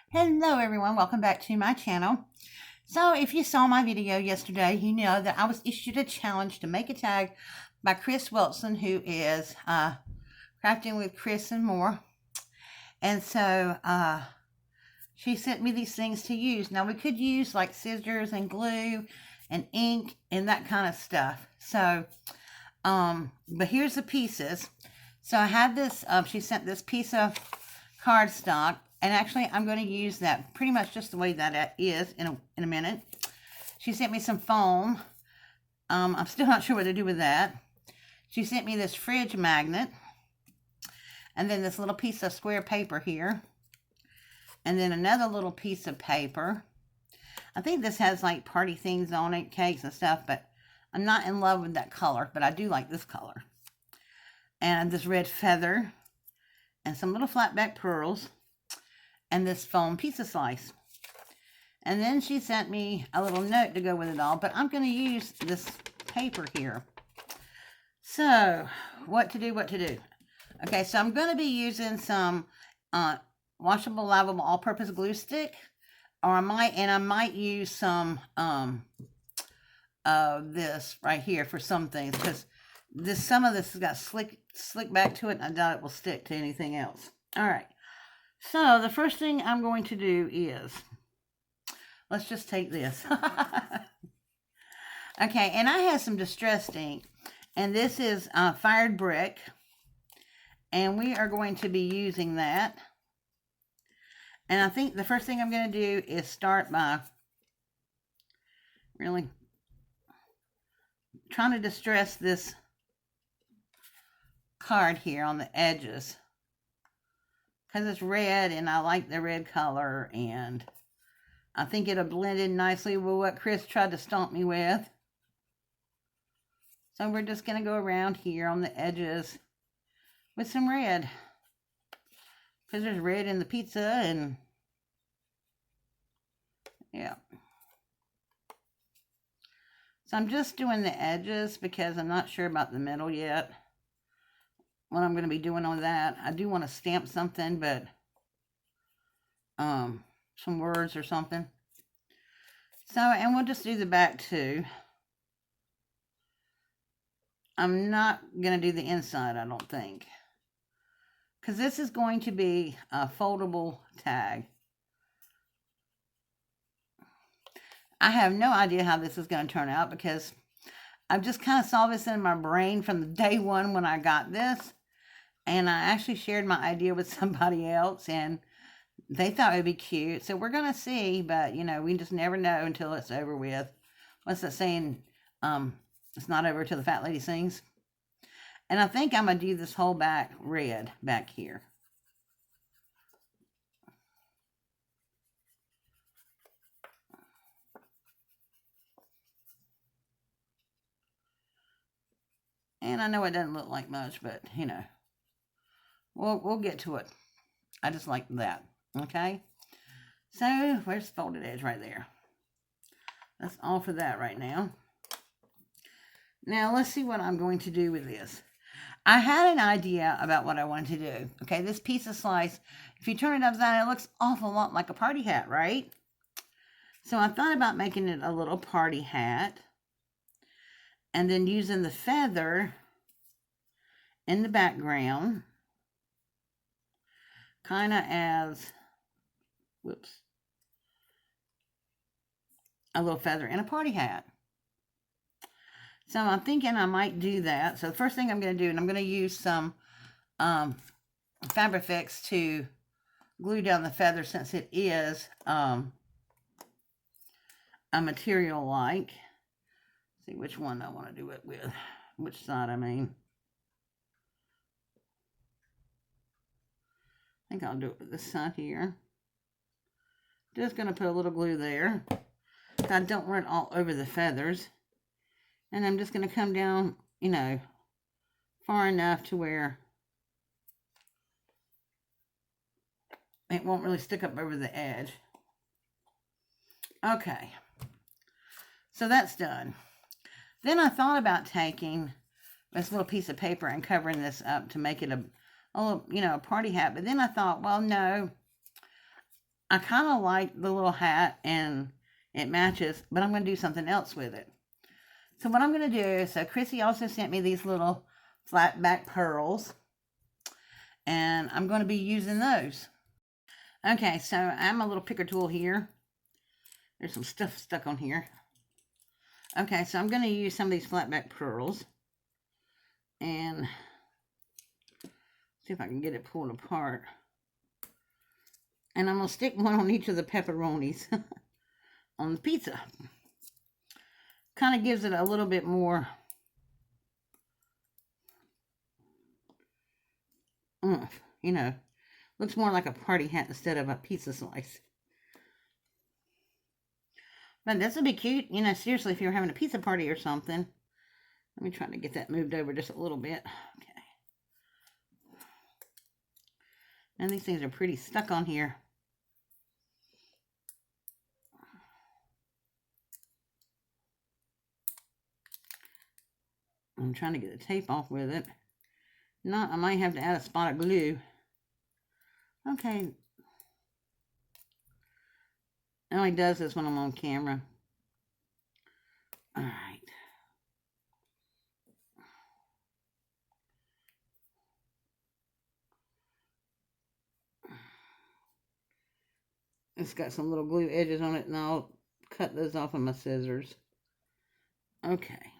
Hello everyone, welcome back to my channel. So if you saw my video yesterday, you know that I was issued a challenge to make a tag by Kris Wilson, who is Crafting with Kris and more. And so she sent me these things to use. Now we could use like scissors and glue and ink and that kind of stuff. So, but here's the pieces. So I have this, she sent this piece of cardstock. And actually, I'm going to use that pretty much just the way that it is in a minute. She sent me some foam. I'm still not sure what to do with that. She sent me this fridge magnet. And then this little piece of square paper here. And then another little piece of paper. I think this has like party things on it, cakes and stuff. But I'm not in love with that color. But I do like this color. And this red feather. And some little flat back pearls. And this foam pizza slice. And then she sent me a little note to go with it all, but I'm going to use this paper here. So, what to do? Okay, so I'm going to be using some washable, lavable, all-purpose glue stick, or I might use some this right here for some things, because some of this has got slick back to it, and I doubt it will stick to anything else. All right. So, the first thing I'm going to do is, let's just take this. Okay, and I have some distressed ink, and this is fired brick, and we are going to be using that. And I think the first thing I'm going to do is start by really trying to distress this card here on the edges. Because it's red, and I like the red color, and I think it'll blend in nicely with what Kris tried to stomp me with. So we're just going to go around here on the edges with some red. Because there's red in the pizza, and yeah. So I'm just doing the edges because I'm not sure about the middle yet. What I'm going to be doing on that. I do want to stamp something, but some words or something. So, and we'll just do the back too. I'm not going to do the inside, I don't think, because this is going to be a foldable tag. I have no idea how this is going to turn out, because I just kind of saw this in my brain from the day one when I got this. And I actually shared my idea with somebody else, and they thought it would be cute. So we're going to see, but, you know, we just never know until it's over with. What's that saying? It's not over till the fat lady sings. And I think I'm going to do this whole back red back here. And I know it doesn't look like much, but, you know. We'll get to it. I just like that. Okay? So, where's the folded edge right there? That's all for that right now. Now, let's see what I'm going to do with this. I had an idea about what I wanted to do. Okay, this pizza slice, if you turn it upside down, it looks awful lot like a party hat, right? So I thought about making it a little party hat. And then using the feather in the background. Kind of as, a little feather in a party hat. So I'm thinking I might do that. So the first thing I'm going to do, and I'm going to use some Fabrifix to glue down the feather, since it is a material like. See which one I want to do it with. Which side, I mean. I think I'll do it with this side here. Just going to put a little glue there. I don't want it all over the feathers. And I'm just going to come down, you know, far enough to where it won't really stick up over the edge. Okay. So that's done. Then I thought about taking this little piece of paper and covering this up to make it a party hat. But then I thought, well, no, I kind of like the little hat and it matches, but I'm going to do something else with it. So what I'm going to do, so Chrissy also sent me these little flat back pearls, and I'm going to be using those. Okay, so I have my little picker tool here. There's some stuff stuck on here. Okay, so I'm going to use some of these flat back pearls and see if I can get it pulled apart. And I'm going to stick one on each of the pepperonis on the pizza. Kind of gives it a little bit more you know, looks more like a party hat instead of a pizza slice. But this would be cute, you know, seriously, if you're having a pizza party or something. Let me try to get that moved over just a little bit. Okay. And these things are pretty stuck on here. I'm trying to get the tape off with it. Not, I might have to add a spot of glue. Okay. It only does this when I'm on camera. All right. It's got some little glue edges on it, and I'll cut those off with my scissors. Okay.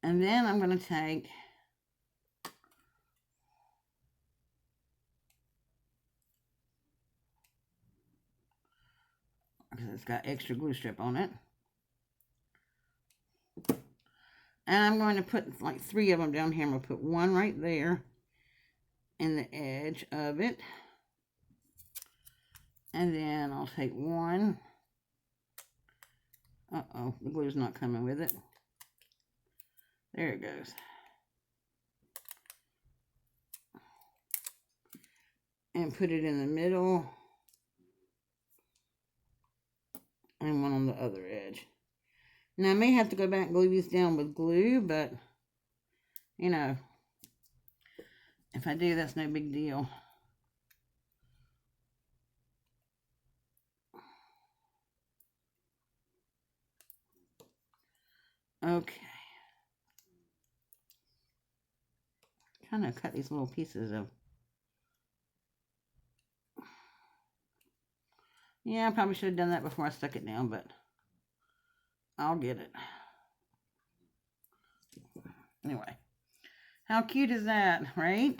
And then I'm going to take because it's got extra glue strip on it. And I'm going to put like 3 of them down here. I'm going to put one right there in the edge of it. And then I'll take one. Uh-oh, the glue's not coming with it. There it goes. And put it in the middle. And one on the other edge. Now I may have to go back and glue these down with glue, but, you know, if I do, that's no big deal. Okay. I'm trying to cut these little pieces of. Yeah, I probably should have done that before I stuck it down, but I'll get it. Anyway, how cute is that, right?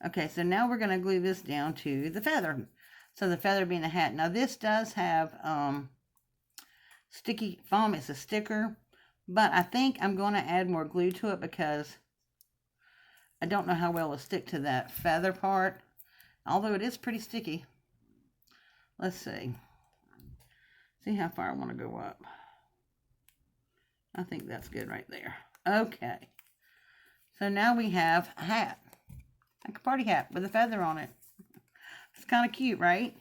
Okay, so now we're going to glue this down to the feather. So the feather being the hat. Now this does have sticky foam. It's a sticker, but I think I'm going to add more glue to it because I don't know how well it'll stick to that feather part, although it is pretty sticky. Let's see. See how far I want to go up. I think that's good right there. Okay. So now we have a hat. Like a party hat with a feather on it. It's kind of cute, right?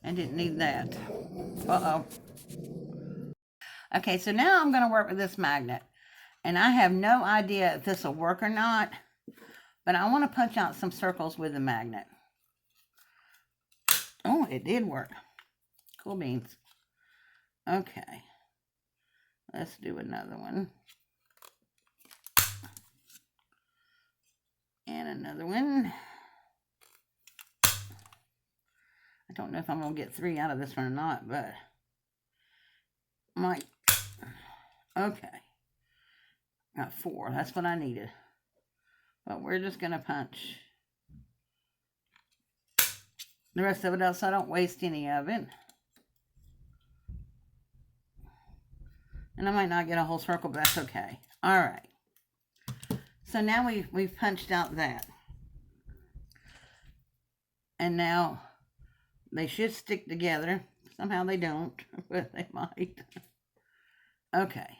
I didn't need that. Uh-oh. Okay, so now I'm going to work with this magnet. And I have no idea if this will work or not. But I want to punch out some circles with the magnet. Oh, it did work. Cool beans. Okay. Let's do another one. And another one. I don't know if I'm going to get 3 out of this one or not, but I might. Okay. Got 4. That's what I needed. But we're just going to punch the rest of it out so I don't waste any of it. And I might not get a whole circle, but that's okay. All right. So now we've punched out that. And now they should stick together. Somehow they don't, but they might. Okay.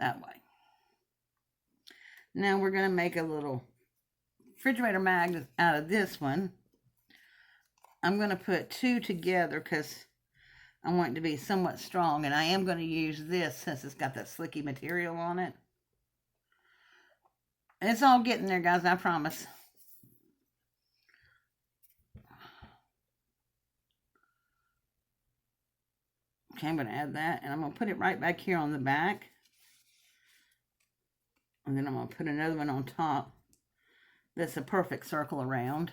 That way. Now we're going to make a little refrigerator magnet out of this one. I'm going to put 2 together because I want it to be somewhat strong. And I am going to use this since it's got that slicky material on it. It's all getting there, guys, I promise. Okay, I'm going to add that, and I'm going to put it right back here on the back. And then I'm going to put another one on top that's a perfect circle around.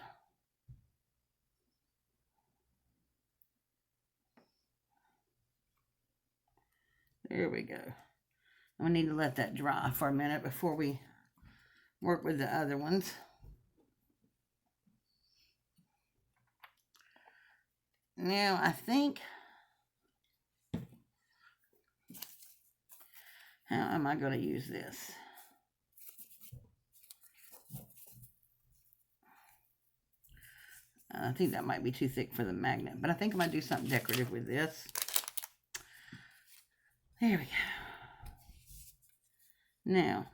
There we go. We need to let that dry for a minute before we work with the other ones. Now, I think, how am I going to use this? I think that might be too thick for the magnet, but I think I'm going to do something decorative with this. There we go. Now,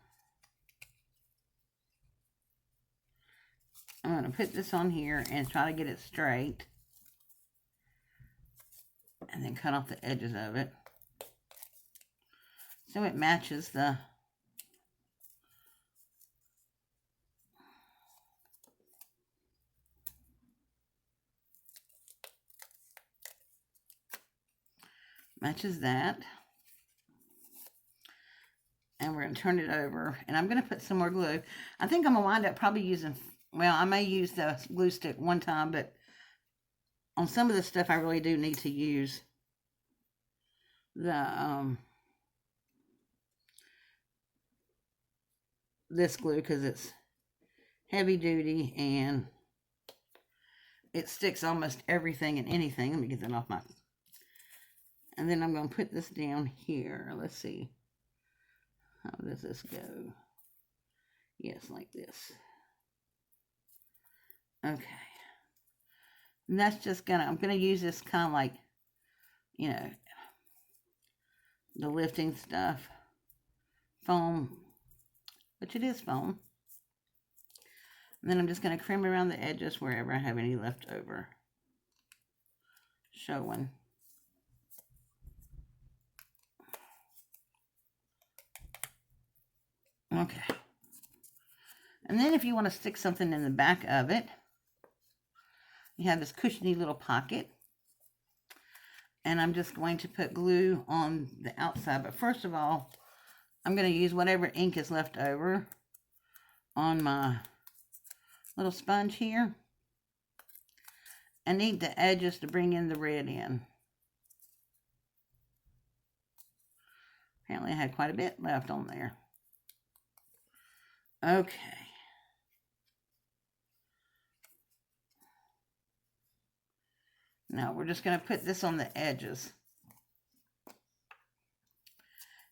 I'm going to put this on here and try to get it straight. And then cut off the edges of it, so it matches the that. And we're going to turn it over, and I'm going to put some more glue. I think I'm going to wind up probably using, well, I may use the glue stick one time, but on some of the stuff I really do need to use the this glue, because it's heavy duty and it sticks almost everything and anything. Let me get that off my, and then I'm going to put this down here. Let's see, how does this go? Yes, like this. Okay. And that's just gonna, I'm gonna use this kind of like, you know, the lifting stuff, foam, which it is foam. And then I'm just gonna trim around the edges wherever I have any left over showing. Okay. And then if you want to stick something in the back of it, you have this cushiony little pocket. And I'm just going to put glue on the outside. But first of all, I'm going to use whatever ink is left over on my little sponge here. I need the edges to bring in the red in. Apparently I had quite a bit left on there. Okay. Now we're just going to put this on the edges.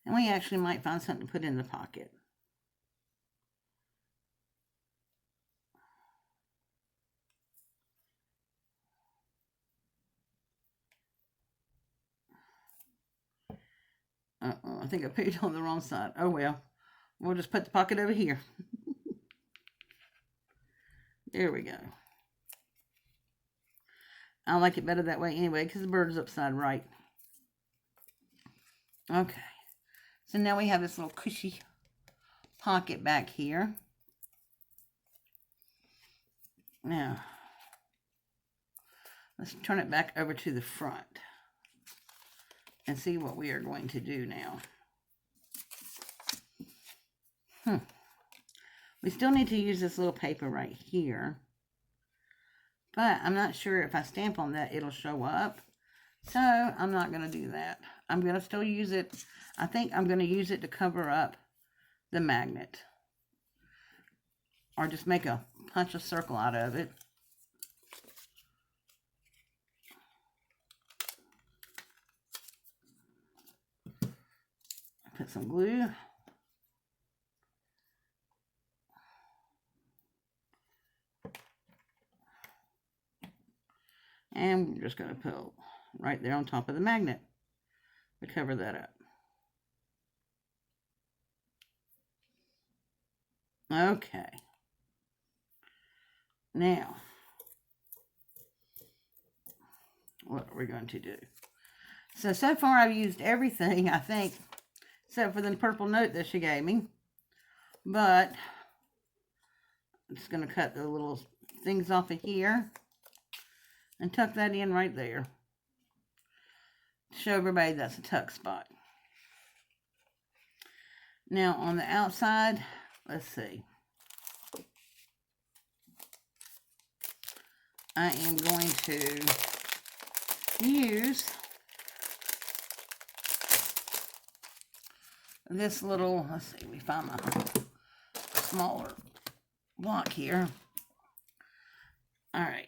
And we actually might find something to put in the pocket. I think I put it on the wrong side. Oh well. We'll just put the pocket over here. There we go. I like it better that way anyway, because the bird's upside right. Okay. So now we have this little cushy pocket back here. Now, let's turn it back over to the front and see what we are going to do now. We still need to use this little paper right here. But I'm not sure if I stamp on that, it'll show up. So I'm not going to do that. I'm going to still use it. I think I'm going to use it to cover up the magnet. Or just make a punch a circle out of it. Put some glue. And we're just going to put right there on top of the magnet to cover that up. Okay. Now, what are we going to do? So far I've used everything, I think, except for the purple note that she gave me. But I'm just going to cut the little things off of here and tuck that in right there show everybody that's a tuck spot. Now on the outside, let's see. I am going to use this little, let's see, we find my smaller block here. All right.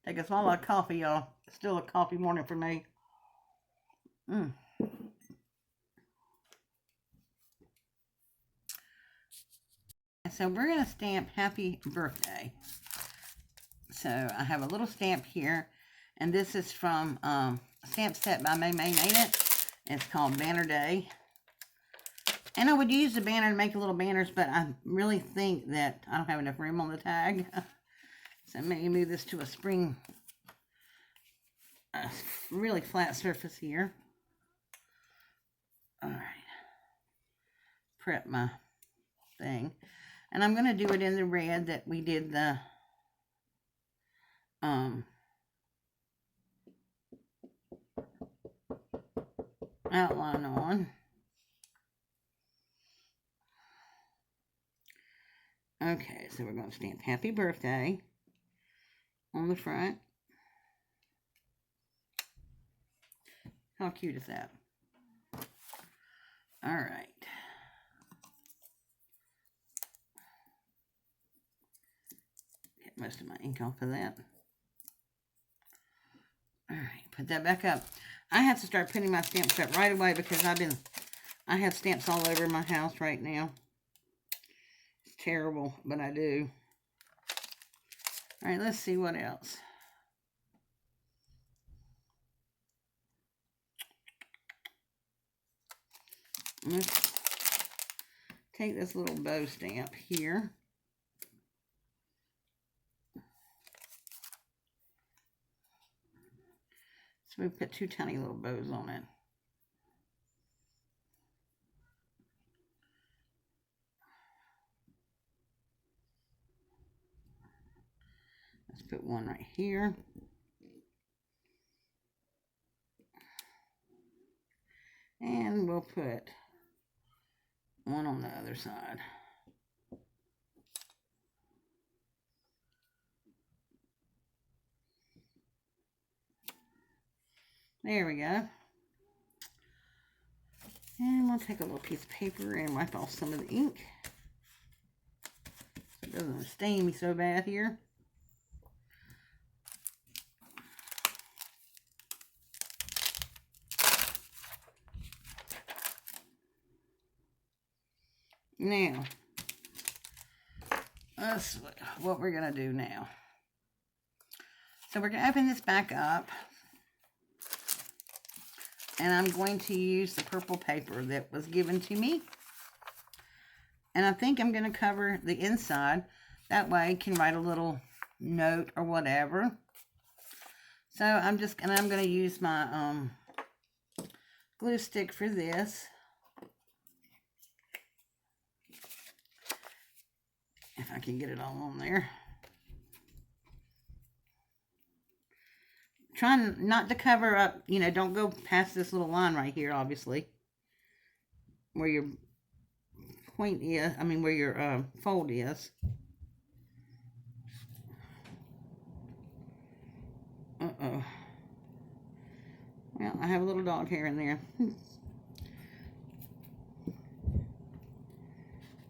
Take a swallow of coffee, y'all. Still a coffee morning for me. So we're going to stamp happy birthday. So I have a little stamp here, and this is from a stamp set by May Made It. It's called Banner Day. And I would use the banner to make little banners, but I really think that I don't have enough room on the tag. So maybe move this to a spring, really flat surface here. All right. Prep my thing. And I'm going to do it in the red that we did the outline on. Okay, so we're going to stamp happy birthday on the front. How cute is that? All right. Get most of my ink off of that. All right, put that back up. I have to start putting my stamps up right away because I have stamps all over my house right now. It's terrible, but I do. All right, let's see what else. Let's take this little bow stamp here. So we put two tiny little bows on it. Let's put one right here. And we'll put one on the other side. There we go. And we'll take a little piece of paper and wipe off some of the ink. So it doesn't stain me so bad here. Now, that's what we're going to do now. So we're going to open this back up. And I'm going to use the purple paper that was given to me. And I think I'm going to cover the inside. That way I can write a little note or whatever. So I'm going to use my glue stick for this. If I can get it all on there. Trying not to cover up, you know, don't go past this little line right here, obviously. Where your point is, where your fold is. Uh-oh. Well, I have a little dog hair in there.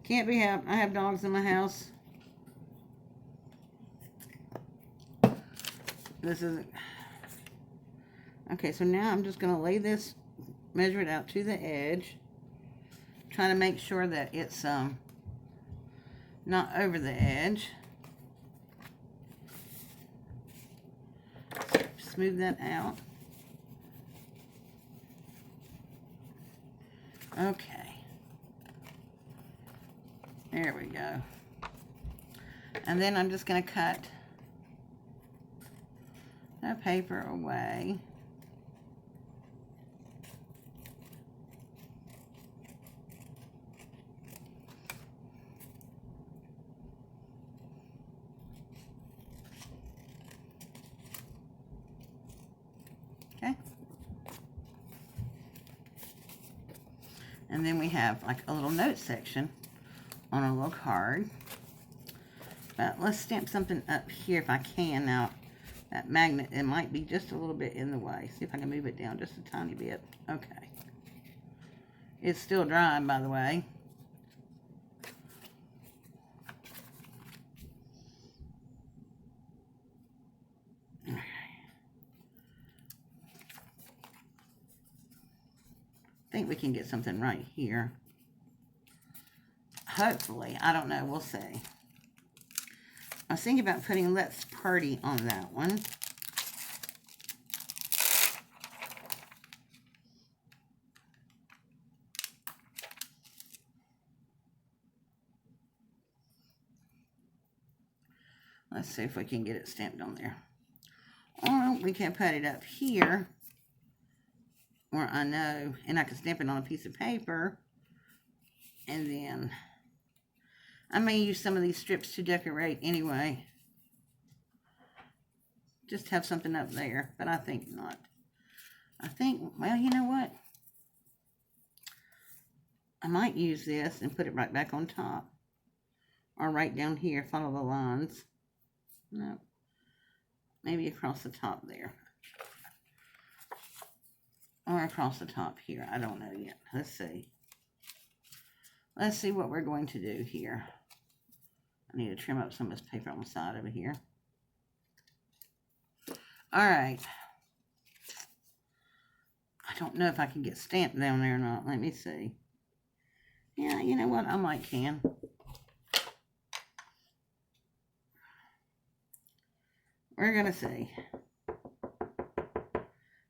Can't be helped. I have dogs in my house. This isn't... Okay, so now I'm just going to lay this, measure it out to the edge. Trying to make sure that it's not over the edge. Smooth that out. Okay. There we go. And then I'm just going to cut the paper away. And then we have like a little note section on a little card. But let's stamp something up here if I can. Now, that magnet, it might be just a little bit in the way. See if I can move it down just a tiny bit. Okay. It's still drying, by the way. Okay. I think we can get something right here. Hopefully. I don't know. We'll see. I was thinking about putting Let's Party on that one. Let's see if we can get it stamped on there. Or we can put it up here where I know, and I can stamp it on a piece of paper. And then I may use some of these strips to decorate anyway. Just have something up there, but I think not. I think, well, you know what? I might use this and put it right back on top. Or right down here, follow the lines. No. Maybe across the top there. Or across the top here. I don't know yet. Let's see. Let's see what we're going to do here. I need to trim up some of this paper on the side over here. Alright. I don't know if I can get stamped down there or not. Let me see. Yeah, you know what? I might can. We're going to see.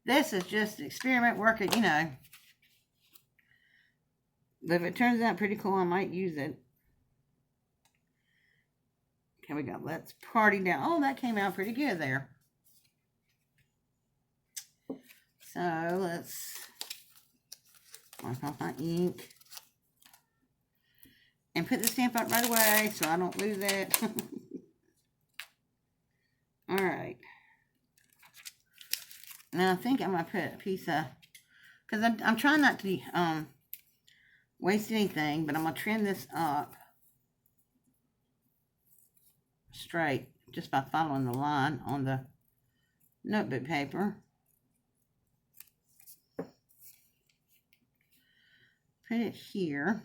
This is just experiment work, you know. But if it turns out pretty cool, I might use it. Okay, we got Let's Party down. Oh, that came out pretty good there. So, let's wipe off my ink. And put the stamp up right away so I don't lose it. Alright. Now, I think I'm going to put a piece of... Because I'm trying not to waste anything, but I'm going to trim this up straight just by following the line on the notebook paper. Put it here.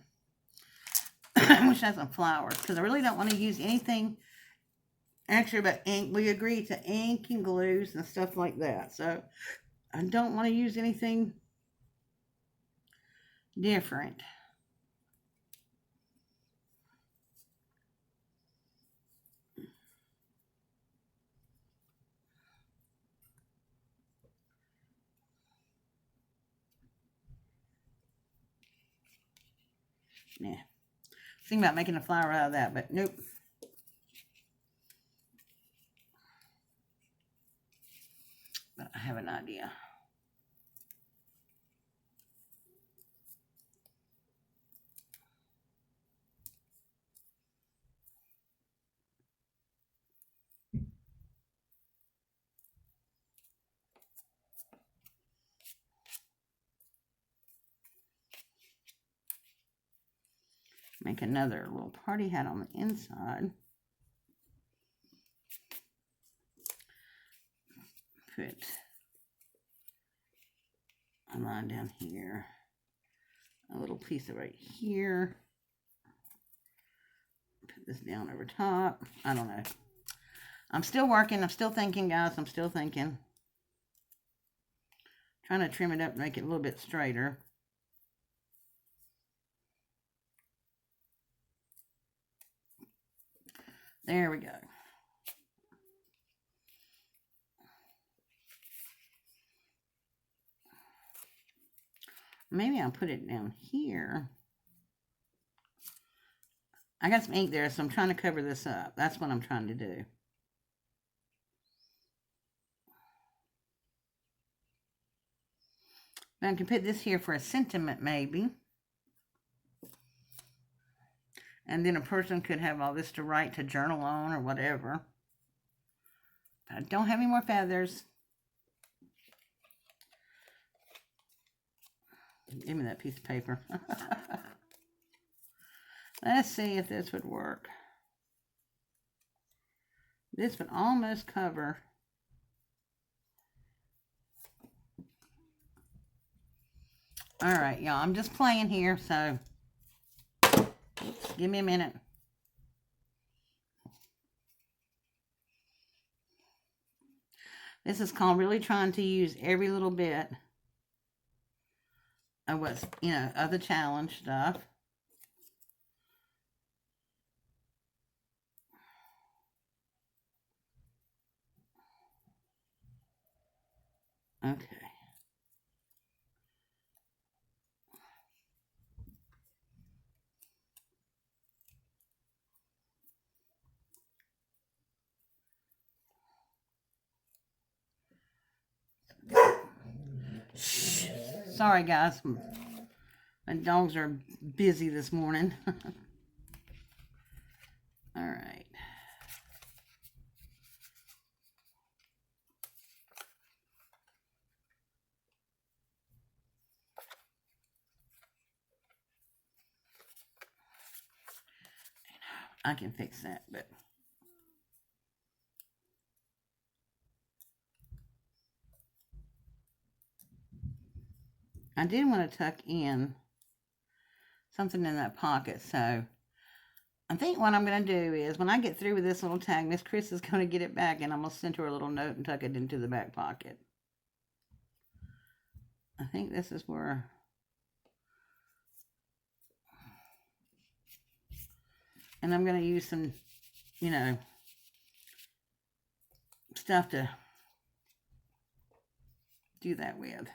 I wish I had some flowers because I really don't want to use anything extra but ink. We agreed to ink and glues and stuff like that. So I don't want to use anything different. Yeah. Thinking about making a flower out of that, but nope. But I have an idea. Make another little party hat on the inside. Put a line down here. A little piece of right here. Put this down over top. I don't know. I'm still working. I'm still thinking, guys. I'm still thinking. Trying to trim it up and make it a little bit straighter. There we go. Maybe I'll put it down here. I got some ink there, so I'm trying to cover this up. That's what I'm trying to do. But I can put this here for a sentiment, maybe. And then a person could have all this to write, to journal on, or whatever. But I don't have any more feathers. Give me that piece of paper. Let's see if this would work. This would almost cover. All right, y'all, I'm just playing here, so oops, give me a minute. This is called really trying to use every little bit of what's, of the challenge stuff. Okay. Shh. Sorry, guys. My dogs are busy this morning. All right. I can fix that, but I did want to tuck in something in that pocket, so I think what I'm going to do is when I get through with this little tag, Miss Kris is going to get it back, and I'm going to send her a little note and tuck it into the back pocket. I think this is where and I'm going to use some, stuff to do that with.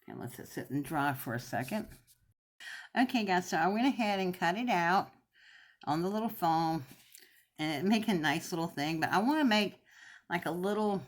And let it sit and dry for a second. Okay, guys, so I went ahead and cut it out on the little foam and make a nice little thing. But I want to make like a little